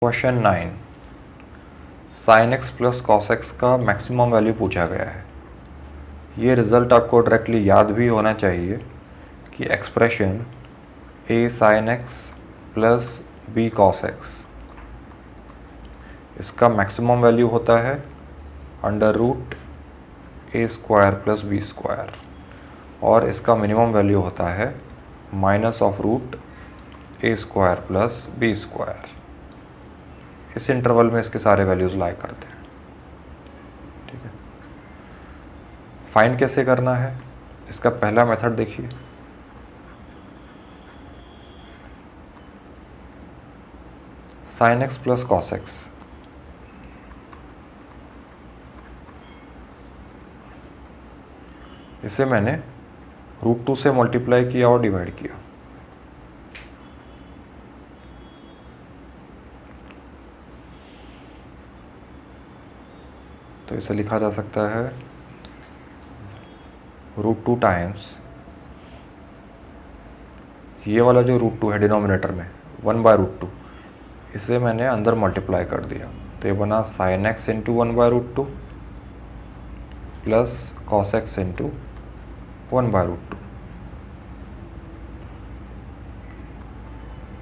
Question 9 sine x plus cos x का maximum value पूछा गया है। ये रिज़ल्ट आपको डायरेक्टली याद भी होना चाहिए कि expression a sine x plus b cos X, इसका मैक्सिमम वैल्यू होता है under root a square plus b square, और इसका मिनिमम वैल्यू होता है minus of root a square plus b square. इस इंटरवल में इसके सारे वैल्यूज़ लाई करते हैं। ठीक है, फाइंड कैसे करना है, इसका पहला मेथड देखिए। Sine x plus cos x, इसे मैंने रूट 2 से मल्टीप्लाई किया और डिवाइड किया। तो इसे लिखा जा सकता है रूट 2 टाइम्स ये वाला जो रूट 2 है डिनोमिनेटर में 1/√2, इसे मैंने अंदर मल्टीप्लाई कर दिया। तो ये बना sine X into 1/√2 plus cos X into 1/√2,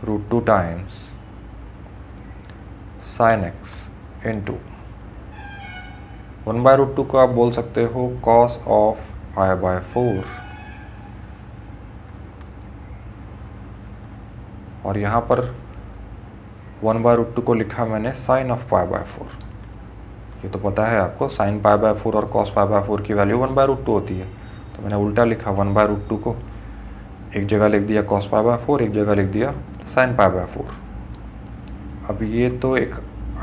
root 2 times sine X into 1/√2 को आप बोल सकते हो कॉस ऑफ π/4, और यहाँ पर 1/√2 को लिखा मैंने साइन ऑफ π/4। ये तो पता है आपको, साइन π/4 और कॉस π/4 की वैल्यू 1/√2 होती है। तो मैंने उल्टा लिखा 1/√2 को, एक जगह लिख दिया कॉस π/4, एक जगह लिख दिया साइन π/4। अब ये तो एक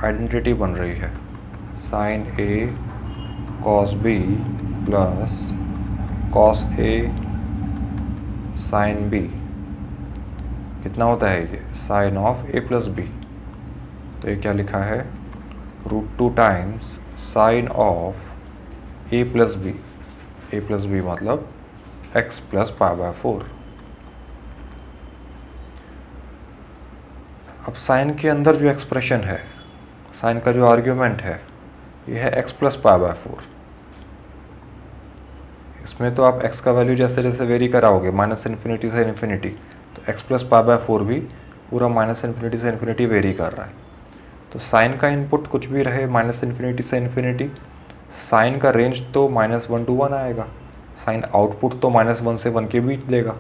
आइडेंटिटी बन रही है, sine A cos B plus cos A sine B, कितना होता है ये, sine of A plus B. तो ये क्या लिखा है, root 2 times sine of A plus B, A plus B मतलब एक्स प्लस π/4। अब साइन के अंदर जो एक्सप्रेशन है, साइन का जो आर्ग्यूमेंट है, ये है एक्स प्लस π/4। इसमें तो आप x का वैल्यू जैसे जैसे वेरी कराओगे माइनस इन्फिनिटी से इन्फिनिटी, तो x प्लस π/4 भी पूरा माइनस इन्फिनिटी से इन्फिनिटी वेरी कर रहा है। तो साइन का इनपुट कुछ भी रहे माइनस इन्फिनिटी से इन्फिनिटी, साइन का रेंज तो -1 to 1 आएगा, साइन आउटपुट तो -1 से 1 के बीच देगा।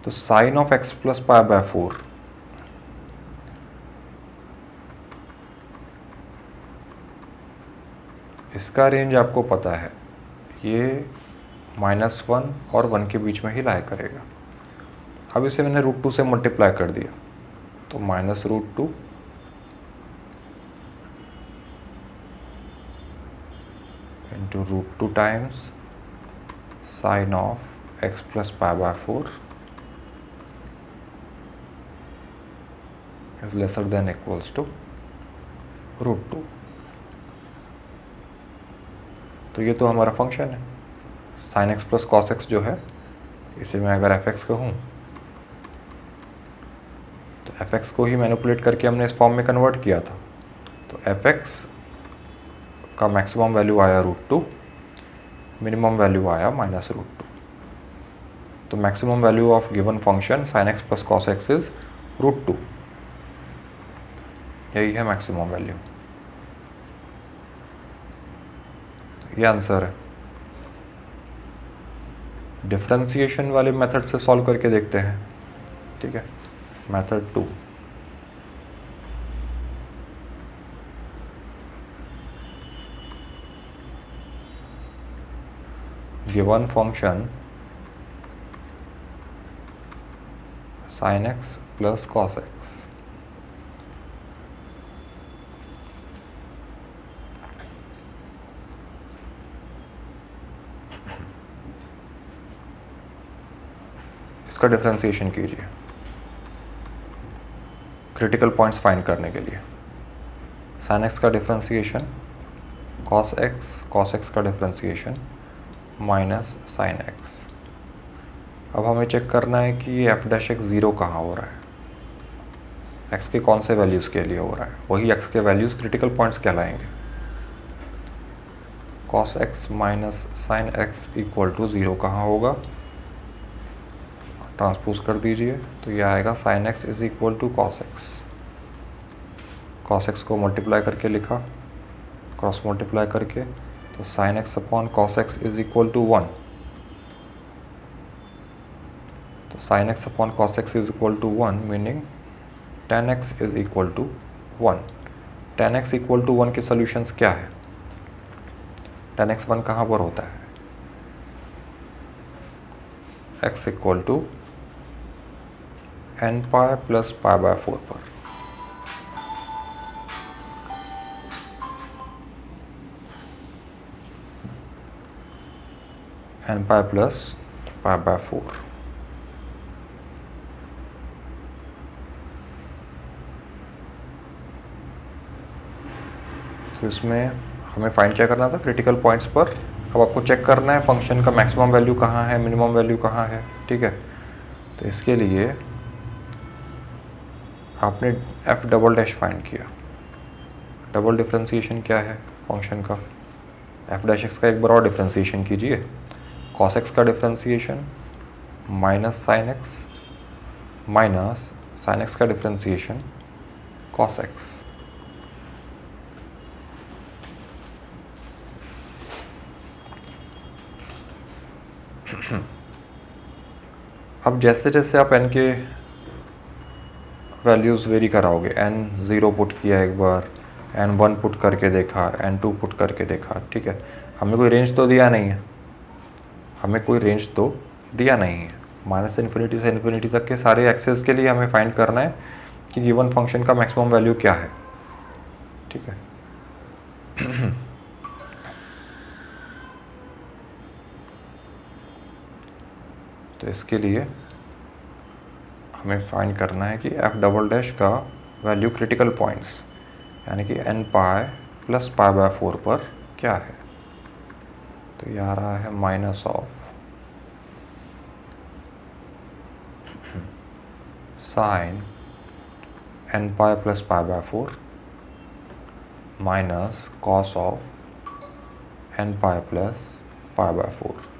तो साइन ऑफ x प्लस π/4 इसका रेंज आपको पता है, ये -1 और 1 के बीच में ही लाई करेगा। अब इसे मैंने रूट 2 से मल्टीप्लाई कर दिया, तो -√2 into root 2 times sine of x plus π/4 is lesser than equals to root 2। तो ये तो हमारा फंक्शन है sine x plus cos x जो है, इसे मैं अगर एफ एक्स कहूँ तो एफ एक्स को ही मैनिपुलेट करके हमने इस फॉर्म में कन्वर्ट किया था। तो एफ एक्स का मैक्सिमम वैल्यू आया रूट 2, मिनिमम वैल्यू आया -√2। तो maximum value of given function sine x plus cos x is root 2, यही है मैक्सिमम वैल्यू। ये आंसर है। डिफरेंशिएशन वाले मेथड से सॉल्व करके देखते हैं। ठीक है, method 2, given function sine x plus cos X, इसका डिफरेंशिएशन कीजिए क्रिटिकल पॉइंट्स फाइंड करने के लिए। साइन एक्स का डिफरेंशिएशन कॉस एक्स का डिफरेंशिएशन माइनस साइन एक्स। अब हमें चेक करना है कि एफ डैश एक्स 0 कहाँ हो रहा है। एक्स के कौन से वैल्यूज़ के लिए हो रहा है, वही एक्स के वैल्यूज़ क्रिटिकल पॉइंट्स कहलाएंगे। cos x minus sine x equal to 0 कहाँ होगा, ट्रांसपोज कर दीजिए तो ये आएगा sine x is equal to cos x. Cos x को मल्टीप्लाई करके लिखा, क्रॉस मल्टीप्लाई करके, तो sine x upon cos x is equal to 1। तो sine x upon cos x is equal to 1 meaning tan x is equal to 1। Tan x equal to 1 के solutions क्या है, ten x 1 कहाँ पर होता है, x equal to N pi plus pi by 4 पर। N pi plus pi by 4। तो इसमें हमें फाइंड क्या करना था, क्रिटिकल पॉइंट्स पर। अब आपको चेक करना है फंक्शन का मैक्सिमम वैल्यू कहाँ है, मिनिमम वैल्यू कहाँ है, ठीक है। तो इसके लिए आपने एफ डबल डैश फाइंड किया। डबल डिफ्रेंसिएशन क्या है फंक्शन का, एफ डैश एक्स का एक बार और डिफ्रेंसिएशन कीजिए। कॉस एक्स का differentiation minus sine x minus sign X का डिफ्रेंसिएशन कॉस एक्स। अब जैसे जैसे आप n के वैल्यूज़ वेरी कराओगे, n 0 पुट किया एक बार, n 1 पुट करके देखा, n 2 पुट करके देखा, ठीक है। हमें कोई रेंज तो दिया नहीं है, हमें कोई रेंज तो दिया नहीं है। माइनस इन्फिनिटी से इन्फिनिटी तक के सारे एक्सेस के लिए हमें फाइंड करना है कि गिवन फंक्शन का मैक्सिमम वैल्यू क्या है, ठीक है। तो इसके लिए हमें फाइंड करना है कि एफ डबल डैश का वैल्यू क्रिटिकल पॉइंट्स यानी कि N pi plus pi by 4 पर क्या है। तो ये आ रहा है minus of sine N pi plus pi by 4 minus cos of N pi plus pi by 4।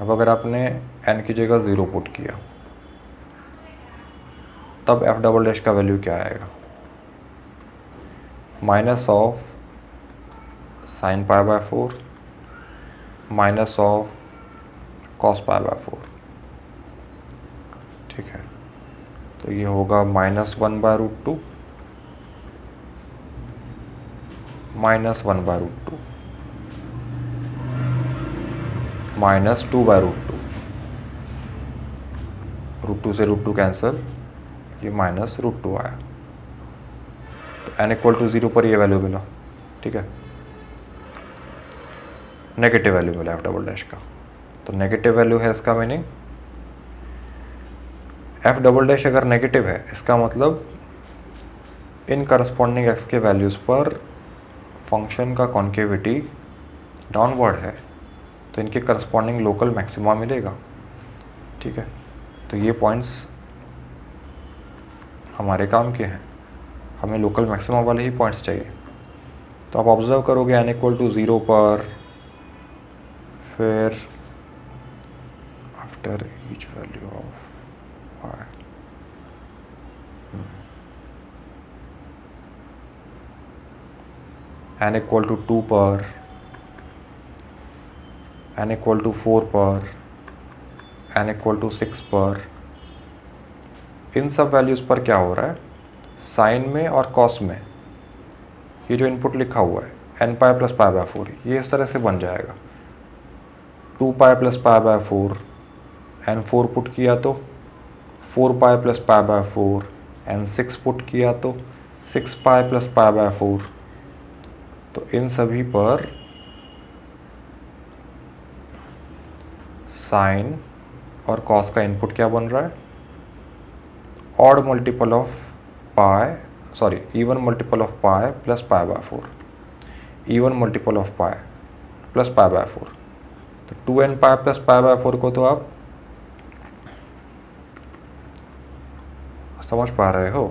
अब अगर आपने n की जगह 0 पुट किया तब एफ डबल डैश का वैल्यू क्या आएगा, minus of sine pi by 4 minus of cos pi by 4, ठीक है। तो ये होगा -1 by root 2 -1 by root 2 -2 by root 2। Root 2 से रूट 2 कैंसिल, ये माइनस रूट 2 आया। तो n इक्वल टू 0 पर ये वैल्यू मिला, ठीक है। नेगेटिव वैल्यू मिला एफ डबल डैश का, तो नेगेटिव वैल्यू है इसका मीनिंग एफ डबल डैश अगर नेगेटिव है इसका मतलब इन करस्पॉन्डिंग एक्स के वैल्यूज़ पर फंक्शन का कॉन्केविटी डाउनवर्ड है, तो इनके करस्पॉन्डिंग लोकल मैक्सिमा मिलेगा, ठीक है। तो ये पॉइंट्स हमारे काम के हैं, हमें लोकल मैक्सिमा वाले ही पॉइंट्स चाहिए। तो आप ऑब्जर्व करोगे n इक्वल टू 0 पर, फिर after each value of y n equal to 2 पर, n इक्वल टू 4 पर, n इक्वल टू 6 पर, इन सब वैल्यूज़ पर क्या हो रहा है, साइन में और कॉस में ये जो इनपुट लिखा हुआ है n pi plus pi by 4, ये इस तरह से बन जाएगा 2 पाई plus pi by 4, n 4 put किया तो 4 पाई plus pi by 4, n 6 put किया तो 6 पाई प्लस पाई बाय 4। तो इन सभी पर साइन और कॉस का इनपुट क्या बन रहा है, odd multiple of pi, sorry even multiple of pi plus pi by 4, even multiple of pi plus pi by 4। तो 2n pi plus pi by 4 को तो आप समझ पा रहे हो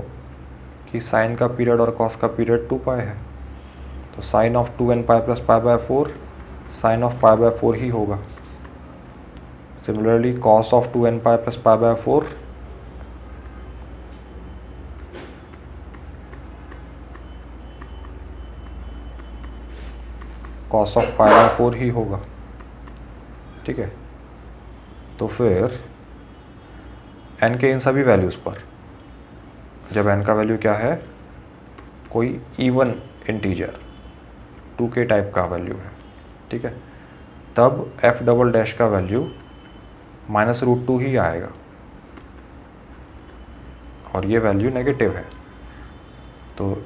कि साइन का पीरियड और कॉस का पीरियड 2 पाई है, तो sine of 2n pi plus pi by 4 sine of pi by 4 ही होगा। Similarly cos of 2n pi plus pi by 4 cos of pi by 4 ही होगा। ठीक है, तो फिर n के इन सभी वैल्यूज़ पर, जब n का वैल्यू क्या है, कोई इवन इंटीजर 2k टाइप का वैल्यू है, ठीक है, तब f डबल डैश का वैल्यू -√2 ही आएगा और ये वैल्यू नेगेटिव है। तो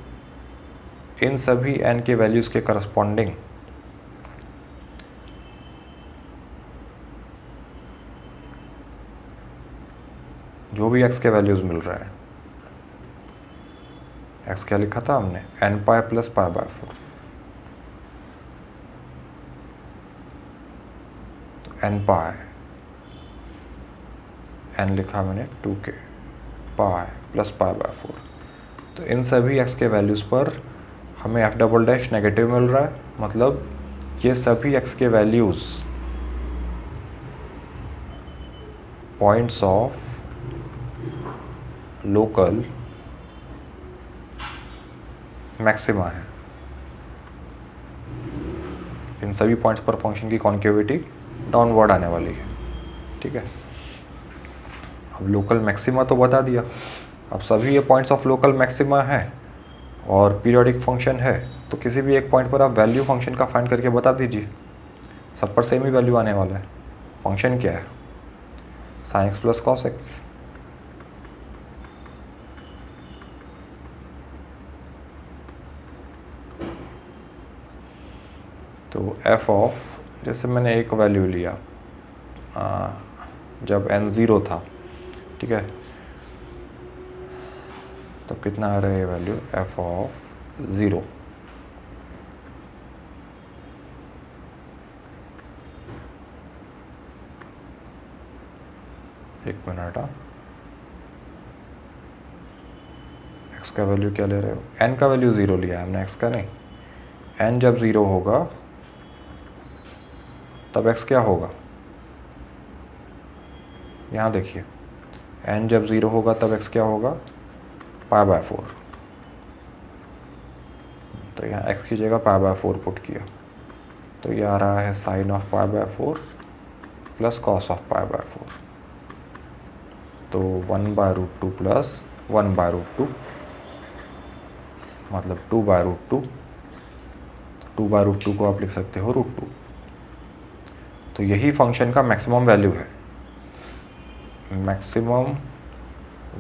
इन सभी n के वैल्यूज़ के करस्पॉन्डिंग जो भी x के वैल्यूज़ मिल रहे हैं, x क्या लिखा था हमने, n pi plus pi by 4, तो n पाई, n लिखा मैंने 2k, pi plus pi by 4, तो इन सभी x के वैल्यूज़ पर हमें f डबल डैश नेगेटिव मिल रहा है, मतलब ये सभी x के values points of local maxima है। इन सभी पॉइंट्स पर फंक्शन की कॉन्केविटी डाउनवर्ड आने वाली है। ठीक है, अब लोकल मैक्सिमा तो बता दिया, अब सभी ये पॉइंट्स ऑफ लोकल मैक्सिमा है और पीरियोडिक फंक्शन है, तो किसी भी एक पॉइंट पर आप वैल्यू फंक्शन का फाइंड करके बता दीजिए, सब पर सेम ही वैल्यू आने वाला है। फंक्शन क्या है, sin x plus cos x। तो f ऑफ, जैसे मैंने एक वैल्यू लिया जब n 0 था, ठीक है, तब कितना आ रहा है ये वैल्यू, f ऑफ 0, एक मिनट, x का वैल्यू क्या ले रहे हो, n का वैल्यू 0 लिया है हमने, x का नहीं। n जब 0 होगा तब x क्या होगा, यहाँ देखिए, n जब 0 होगा तब x क्या होगा, पाई बाय 4, तो यहाँ x की जगह पाई बाय 4 पुट किया, तो ये आ रहा है sine of pi by 4 plus cos of pi by 4, तो 1/√2 प्लस 1/√2 मतलब 2/√2, 2/√2 को आप लिख सकते हो √2। तो यही फंक्शन का मैक्सिमम वैल्यू है, maximum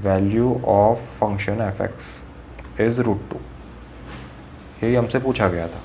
value of function f(x) is √2, यही हमसे पूछा गया था।